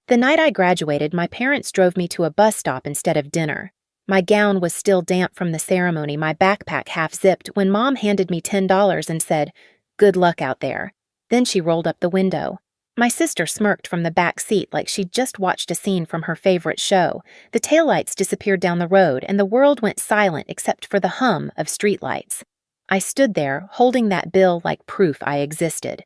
The night I graduated, my parents drove me to a bus stop instead of dinner. My gown was still damp from the ceremony, my backpack half zipped, when Mom handed me $10 and said, "Good luck out there." Then she rolled up the window. My sister smirked from the back seat like she'd just watched a scene from her favorite show. The taillights disappeared down the road, and the world went silent except for the hum of streetlights. I stood there, holding that bill like proof I existed.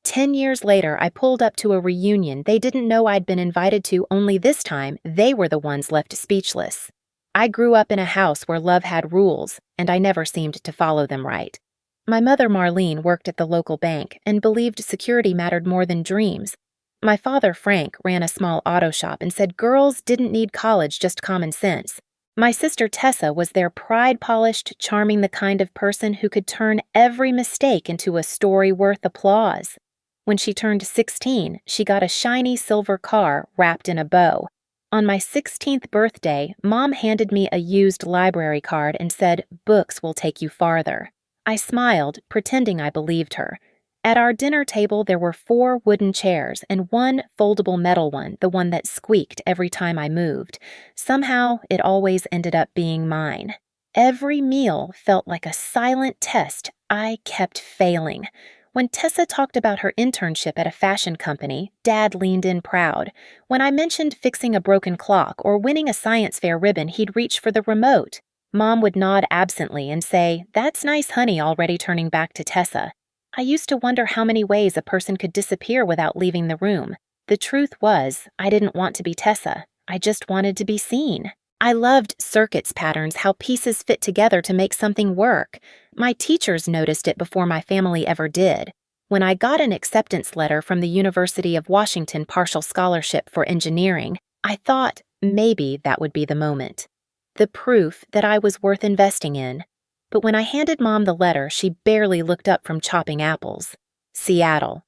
10 years later, I pulled up to a reunion they didn't know I'd been invited to, only this time they were the ones left speechless. I grew up in a house where love had rules, and I never seemed to follow them right. My mother, Marlene, worked at the local bank and believed security mattered more than dreams. My father, Frank, ran a small auto shop and said girls didn't need college, just common sense. My sister, Tessa, was their pride-polished, charming, the kind of person who could turn every mistake into a story worth applause. When she turned 16, she got a shiny silver car wrapped in a bow. On my 16th birthday, Mom handed me a used library card and said, "Books will take you farther." I smiled, pretending I believed her. At our dinner table, there were 4 wooden chairs and 1 foldable metal one, the one that squeaked every time I moved. Somehow, it always ended up being mine. Every meal felt like a silent test. I kept failing. When Tessa talked about her internship at a fashion company, Dad leaned in proud. When I mentioned fixing a broken clock or winning a science fair ribbon, he'd reach for the remote. Mom would nod absently and say, "That's nice, honey," already turning back to Tessa. I used to wonder how many ways a person could disappear without leaving the room. The truth was, I didn't want to be Tessa. I just wanted to be seen. I loved circuits patterns, how pieces fit together to make something work. My teachers noticed it before my family ever did. When I got an acceptance letter from the University of Washington partial scholarship for engineering, I thought maybe that would be the moment. The proof that I was worth investing in. But when I handed Mom the letter, she barely looked up from chopping apples. "Seattle.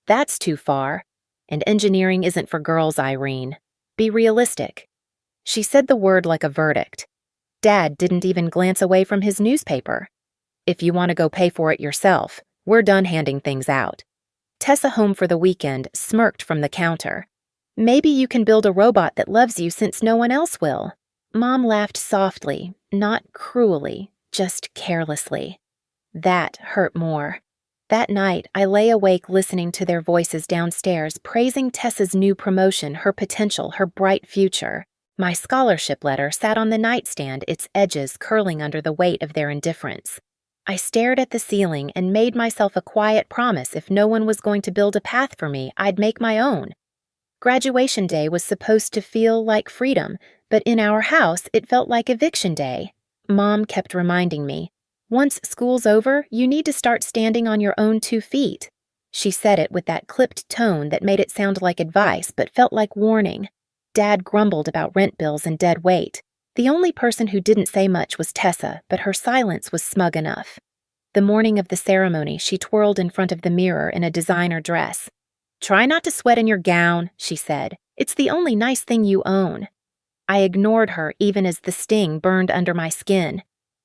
That's too far. And engineering isn't for girls, Irene. Be realistic." She said the word like a verdict. Dad didn't even glance away from his newspaper. "If you want to go pay for it yourself, we're done handing things out." Tessa, home for the weekend, smirked from the counter. "Maybe you can build a robot that loves you since no one else will." Mom laughed softly, not cruelly, just carelessly. That hurt more. That night, I lay awake listening to their voices downstairs, praising Tessa's new promotion, her potential, her bright future. My scholarship letter sat on the nightstand, its edges curling under the weight of their indifference. I stared at the ceiling and made myself a quiet promise if no one was going to build a path for me, I'd make my own. Graduation day was supposed to feel like freedom, but in our house, it felt like eviction day. Mom kept reminding me, "Once school's over, you need to start standing on your own 2 feet. She said it with that clipped tone that made it sound like advice but felt like warning. Dad grumbled about rent bills and dead weight. The only person who didn't say much was Tessa, but her silence was smug enough. The morning of the ceremony, she twirled in front of the mirror in a designer dress. "Try not to sweat in your gown," she said. "It's the only nice thing you own." I ignored her even as the sting burned under my skin.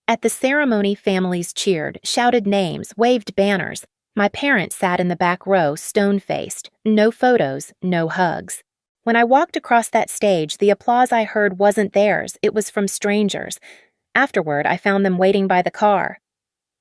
At the ceremony, families cheered, shouted names, waved banners. My parents sat in the back row, stone-faced. No photos, no hugs. When I walked across that stage, the applause I heard wasn't theirs, it was from strangers. Afterward, I found them waiting by the car.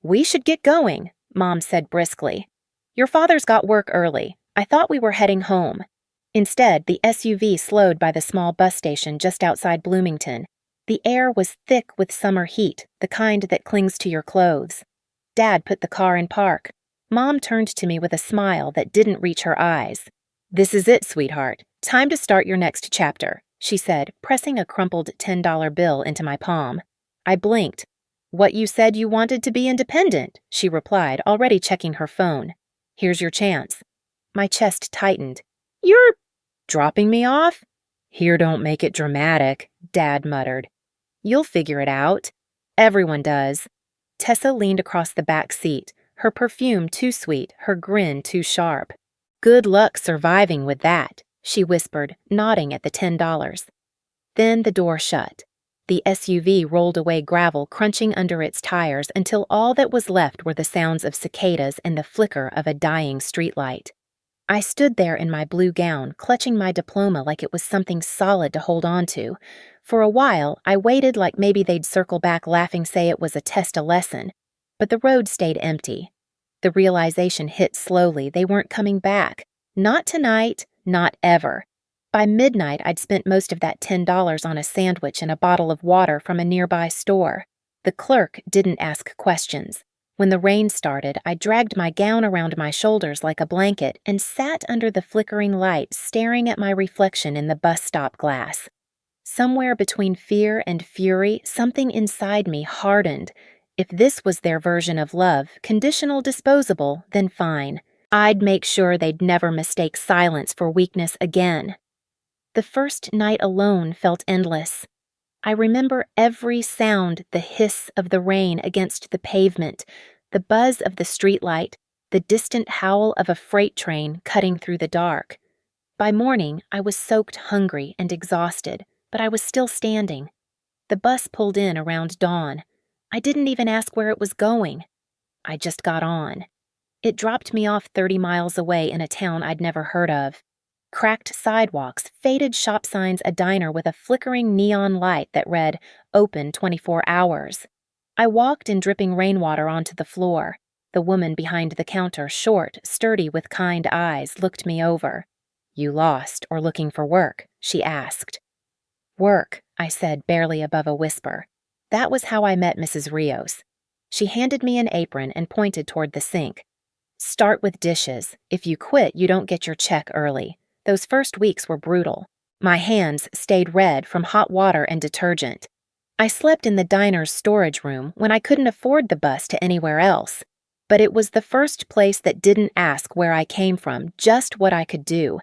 "We should get going," Mom said briskly. "Your father's got work early. I thought we were heading home." Instead, the SUV slowed by the small bus station just outside Bloomington. The air was thick with summer heat, the kind that clings to your clothes. Dad put the car in park. Mom turned to me with a smile that didn't reach her eyes. "This is it, sweetheart. Time to start your next chapter," she said, pressing a crumpled $10 bill into my palm. I blinked. "What you said you wanted to be independent," she replied, already checking her phone. "Here's your chance." My chest tightened. "You're dropping me off?" "Here, don't make it dramatic," Dad muttered. "You'll figure it out. Everyone does." Tessa leaned across the back seat, her perfume too sweet, her grin too sharp. "Good luck surviving with that," she whispered, nodding at the $10. Then the door shut. The SUV rolled away, gravel crunching under its tires until all that was left were the sounds of cicadas and the flicker of a dying streetlight. I stood there in my blue gown, clutching my diploma like it was something solid to hold on to. For a while, I waited like maybe they'd circle back laughing say it was a test a lesson. But the road stayed empty. The realization hit slowly they weren't coming back. Not tonight, not ever. By midnight, I'd spent most of that $10 on a sandwich and a bottle of water from a nearby store. The clerk didn't ask questions. When the rain started, I dragged my gown around my shoulders like a blanket and sat under the flickering light staring at my reflection in the bus stop glass. Somewhere between fear and fury, something inside me hardened. If this was their version of love, conditional disposable, then fine. I'd make sure they'd never mistake silence for weakness again. The first night alone felt endless. I remember every sound, the hiss of the rain against the pavement, the buzz of the streetlight, the distant howl of a freight train cutting through the dark. By morning, I was soaked hungry and exhausted, but I was still standing. The bus pulled in around dawn. I didn't even ask where it was going. I just got on. It dropped me off 30 miles away in a town I'd never heard of. Cracked sidewalks, faded shop signs, a diner with a flickering neon light that read, "Open 24 hours." I walked in dripping rainwater onto the floor. The woman behind the counter, short, sturdy with kind eyes, looked me over. "You lost or looking for work?" she asked. "Work," I said, barely above a whisper. That was how I met Mrs. Rios. She handed me an apron and pointed toward the sink. "Start with dishes. If you quit, you don't get your check early." Those first weeks were brutal. My hands stayed red from hot water and detergent. I slept in the diner's storage room when I couldn't afford the bus to anywhere else. But it was the first place that didn't ask where I came from, just what I could do.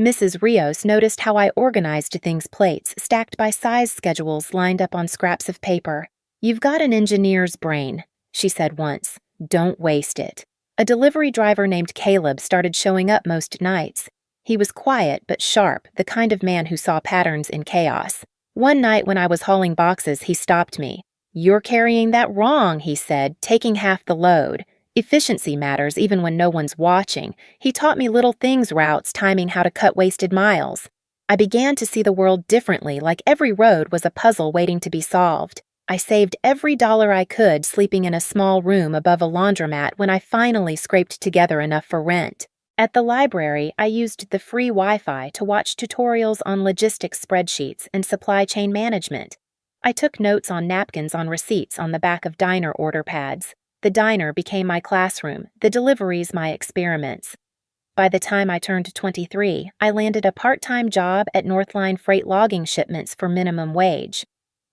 Mrs. Rios noticed how I organized things, plates stacked by size schedules lined up on scraps of paper. "You've got an engineer's brain," she said once. "Don't waste it." A delivery driver named Caleb started showing up most nights. He was quiet but sharp, the kind of man who saw patterns in chaos. One night when I was hauling boxes, he stopped me. "You're carrying that wrong," he said, taking half the load. Efficiency matters even when no one's watching. He taught me little things, routes, timing, how to cut wasted miles. I began to see the world differently, like every road was a puzzle waiting to be solved. I saved every dollar I could sleeping in a small room above a laundromat when I finally scraped together enough for rent. At the library, I used the free Wi-Fi to watch tutorials on logistics spreadsheets and supply chain management. I took notes on napkins on receipts on the back of diner order pads. The diner became my classroom, the deliveries my experiments. By the time I turned 23, I landed a part-time job at Northline Freight logging shipments for minimum wage.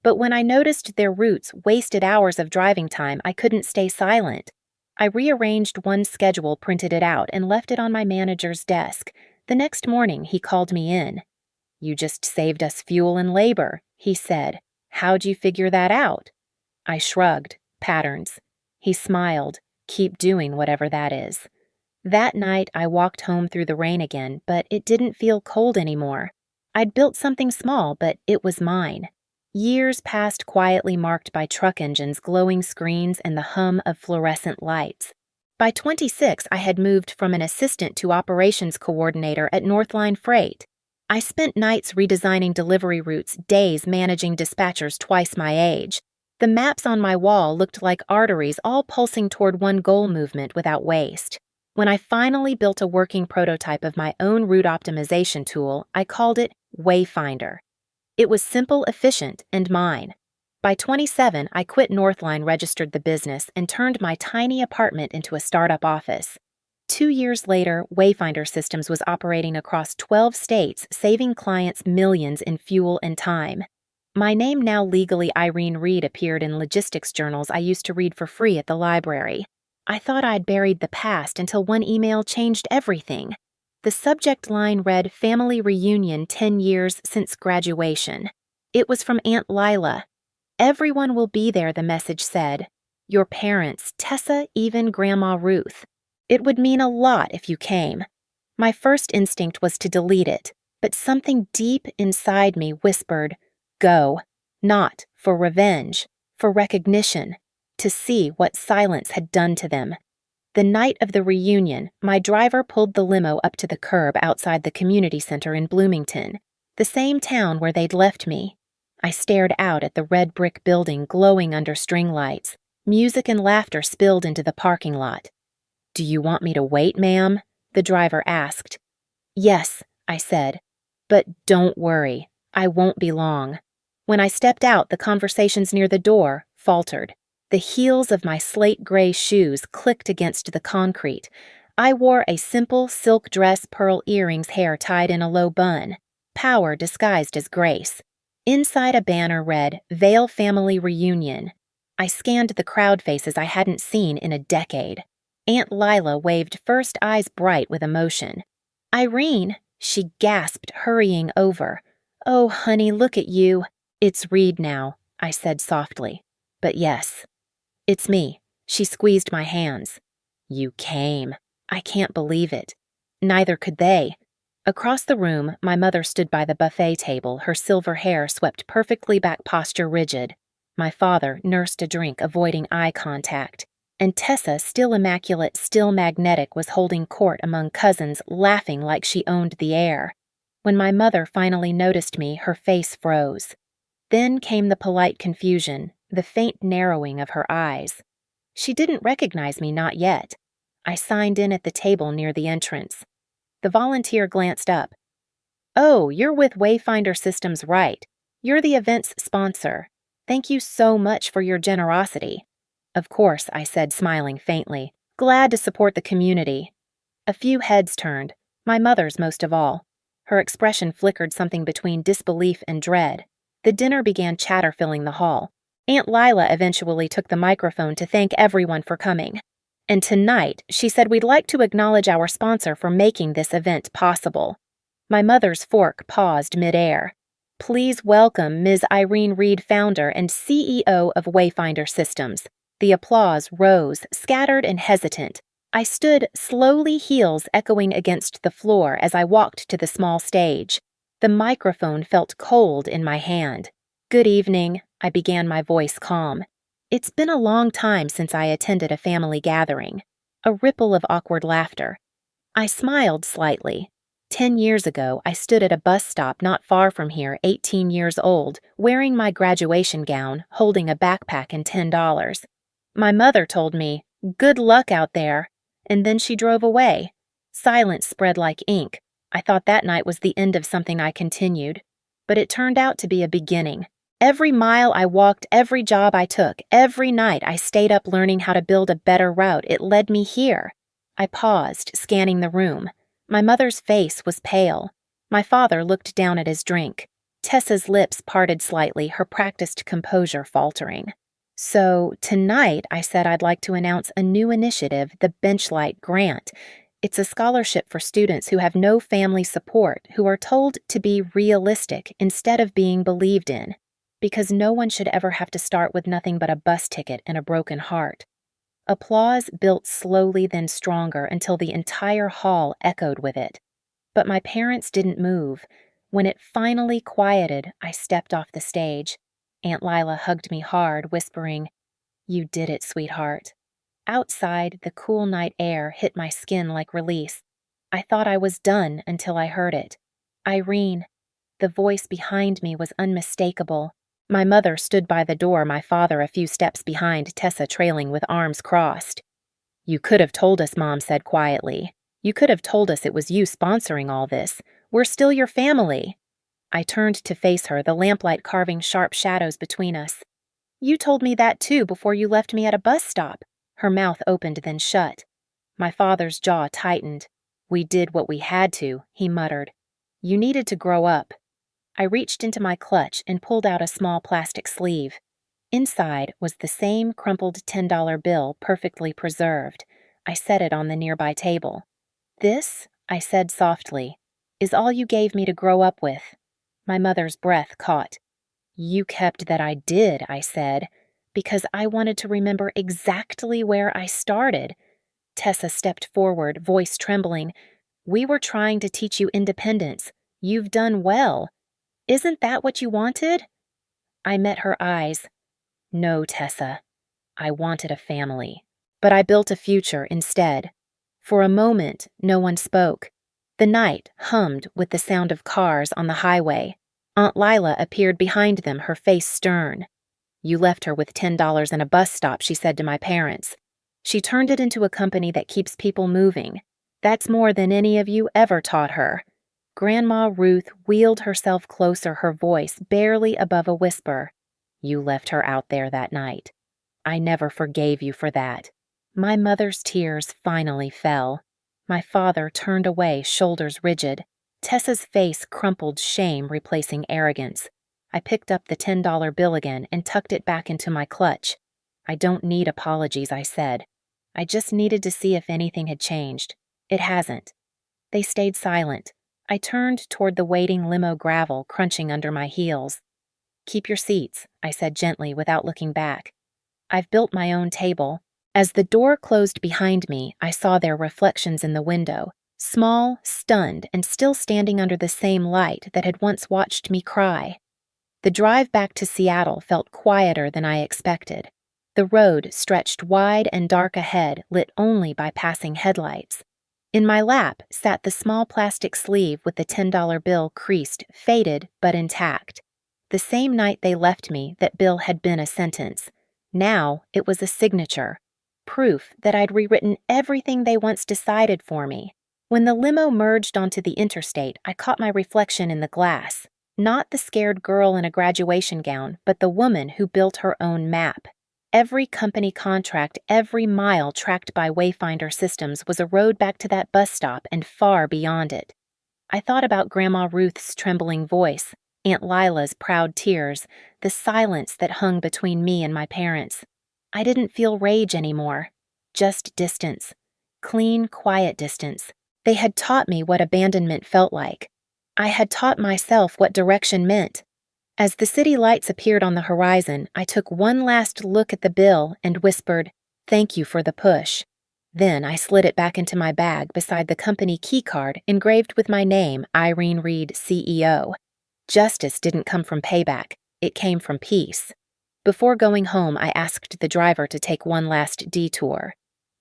But when I noticed their routes wasted hours of driving time, I couldn't stay silent. I rearranged one schedule, printed it out, and left it on my manager's desk. The next morning, he called me in. "You just saved us fuel and labor," he said. "How'd you figure that out?" I shrugged. Patterns. He smiled. "Keep doing whatever that is." That night, I walked home through the rain again, but it didn't feel cold anymore. I'd built something small, but it was mine. Years passed quietly, marked by truck engines, glowing screens, and the hum of fluorescent lights. By 26, I had moved from an assistant to operations coordinator at Northline Freight. I spent nights redesigning delivery routes, days managing dispatchers twice my age. The maps on my wall looked like arteries, all pulsing toward one goal movement without waste. When I finally built a working prototype of my own route optimization tool, I called it Wayfinder. It was simple, efficient, and mine. By 27, I quit Northline, registered the business, and turned my tiny apartment into a startup office. 2 years later, Wayfinder Systems was operating across 12 states, saving clients millions in fuel and time. My name, now legally Irene Reed, appeared in logistics journals I used to read for free at the library. I thought I'd buried the past until one email changed everything. The subject line read, "Family Reunion 10 years since graduation." It was from Aunt Lila. "Everyone will be there," the message said. "Your parents, Tessa, even Grandma Ruth. It would mean a lot if you came." My first instinct was to delete it, but something deep inside me whispered, "Go." Not for revenge, for recognition, to see what silence had done to them. The night of the reunion, my driver pulled the limo up to the curb outside the community center in Bloomington, the same town where they'd left me. I stared out at the red brick building glowing under string lights. Music and laughter spilled into the parking lot. "Do you want me to wait, ma'am?" the driver asked. "Yes," I said. "But don't worry, I won't be long." When I stepped out, the conversations near the door faltered. The heels of my slate gray shoes clicked against the concrete. I wore a simple silk dress, pearl earrings, hair tied in a low bun. Power disguised as grace. Inside a banner read, "Vale Family Reunion." I scanned the crowd faces I hadn't seen in a decade. Aunt Lila waved first, eyes bright with emotion. "Irene," she gasped, hurrying over. "Oh, honey, look at you." "It's Reed now," I said softly. "But yes, it's me." She squeezed my hands. "You came." I can't believe it. Neither could they. Across the room, my mother stood by the buffet table, her silver hair swept perfectly back, posture rigid. My father nursed a drink, avoiding eye contact. And Tessa, still immaculate, still magnetic, was holding court among cousins, laughing like she owned the air. When my mother finally noticed me, her face froze. Then came the polite confusion, the faint narrowing of her eyes. She didn't recognize me, not yet. I signed in at the table near the entrance. The volunteer glanced up. "Oh, you're with Wayfinder Systems, right? You're the event's sponsor. Thank you so much for your generosity." "Of course," I said, smiling faintly. "Glad to support the community." A few heads turned, my mother's most of all. Her expression flickered something between disbelief and dread. The dinner began, chatter filling the hall. Aunt Lila eventually took the microphone to thank everyone for coming. "And tonight," she said, "we'd like to acknowledge our sponsor for making this event possible." My mother's fork paused midair. "Please welcome Ms. Irene Reed, founder and CEO of Wayfinder Systems." The applause rose, scattered and hesitant. I stood, slowly, heels echoing against the floor as I walked to the small stage. The microphone felt cold in my hand. "Good evening," I began, my voice calm. "It's been a long time since I attended a family gathering." A ripple of awkward laughter. I smiled slightly. 10 years ago, I stood at a bus stop not far from here, 18 years old, wearing my graduation gown, holding a backpack and $10. My mother told me, "Good luck out there," and then she drove away. Silence spread like ink. I thought that night was the end of something. I continued. But it turned out to be a beginning. Every mile I walked, every job I took, every night I stayed up learning how to build a better route, it led me here. I paused, scanning the room. My mother's face was pale. My father looked down at his drink. Tessa's lips parted slightly, her practiced composure faltering. "So, tonight," I said, "I'd like to announce a new initiative, the Benchlight Grant. It's a scholarship for students who have no family support, who are told to be realistic instead of being believed in. Because no one should ever have to start with nothing but a bus ticket and a broken heart." Applause built slowly, then stronger, until the entire hall echoed with it. But my parents didn't move. When it finally quieted, I stepped off the stage. Aunt Lila hugged me hard, whispering, "You did it, sweetheart." Outside, the cool night air hit my skin like release. I thought I was done until I heard it. "Irene." The voice behind me was unmistakable. My mother stood by the door, my father a few steps behind, Tessa trailing with arms crossed. "You could have told us," Mom said quietly. "You could have told us it was you sponsoring all this. We're still your family." I turned to face her, the lamplight carving sharp shadows between us. "You told me that too before you left me at a bus stop." Her mouth opened, then shut. My father's jaw tightened. "We did what we had to," he muttered. "You needed to grow up." I reached into my clutch and pulled out a small plastic sleeve. Inside was the same crumpled $10 bill, perfectly preserved. I set it on the nearby table. "This," I said softly, "is all you gave me to grow up with." My mother's breath caught. "You kept that." "I did," I said, "because I wanted to remember exactly where I started." Tessa stepped forward, voice trembling. "We were trying to teach you independence. You've done well. Isn't that what you wanted?" I met her eyes. "No, Tessa. I wanted a family. but I built a future instead. For a moment, no one spoke. The night hummed with the sound of cars on the highway. Aunt Lila appeared behind them, her face stern. "You left her with $10 and a bus stop," she said to my parents. "She turned it into a company that keeps people moving. That's more than any of you ever taught her." Grandma Ruth wheeled herself closer, her voice barely above a whisper. "You left her out there that night. I never forgave you for that." My mother's tears finally fell. My father turned away, shoulders rigid. Tessa's face crumpled, shame replacing arrogance. I picked up the $10 bill again and tucked it back into my clutch. "I don't need apologies," I said. "I just needed to see if anything had changed. It hasn't." They stayed silent. I turned toward the waiting limo, gravel crunching under my heels. "Keep your seats," I said gently without looking back. "I've built my own table." As the door closed behind me, I saw their reflections in the window, small, stunned, and still standing under the same light that had once watched me cry. The drive back to Seattle felt quieter than I expected. The road stretched wide and dark ahead, lit only by passing headlights. In my lap sat the small plastic sleeve with the $10 bill creased, faded, but intact. The same night they left me, that bill had been a sentence. Now it was a signature. Proof that I'd rewritten everything they once decided for me. When the limo merged onto the interstate, I caught my reflection in the glass. Not the scared girl in a graduation gown, but the woman who built her own map. Every company contract, every mile tracked by Wayfinder systems was a road back to that bus stop and far beyond it. I thought about Grandma Ruth's trembling voice, Aunt Lila's proud tears, the silence that hung between me and my parents. I didn't feel rage anymore, just distance. Clean, quiet distance. They had taught me what abandonment felt like. I had taught myself what direction meant. As the city lights appeared on the horizon, I took one last look at the bill and whispered, "Thank you for the push." Then I slid it back into my bag beside the company key card engraved with my name, Irene Reed, CEO. Justice didn't come from payback. It came from peace. Before going home, I asked the driver to take one last detour.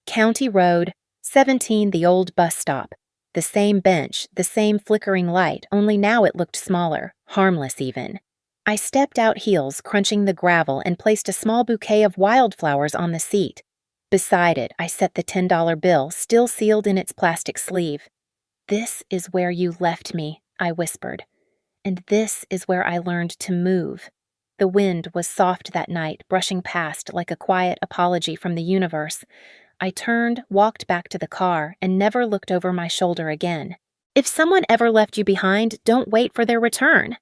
County Road, 17, the old bus stop. The same bench, the same flickering light, only now it looked smaller, harmless even. I stepped out heels, crunching the gravel, and placed a small bouquet of wildflowers on the seat. Beside it, I set the $10 bill, still sealed in its plastic sleeve. "This is where you left me," I whispered. "And this is where I learned to move." The wind was soft that night, brushing past like a quiet apology from the universe. I turned, walked back to the car, and never looked over my shoulder again. If someone ever left you behind, don't wait for their return.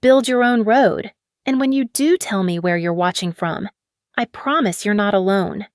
Build your own road. And when you do tell me where you're watching from, I promise you're not alone.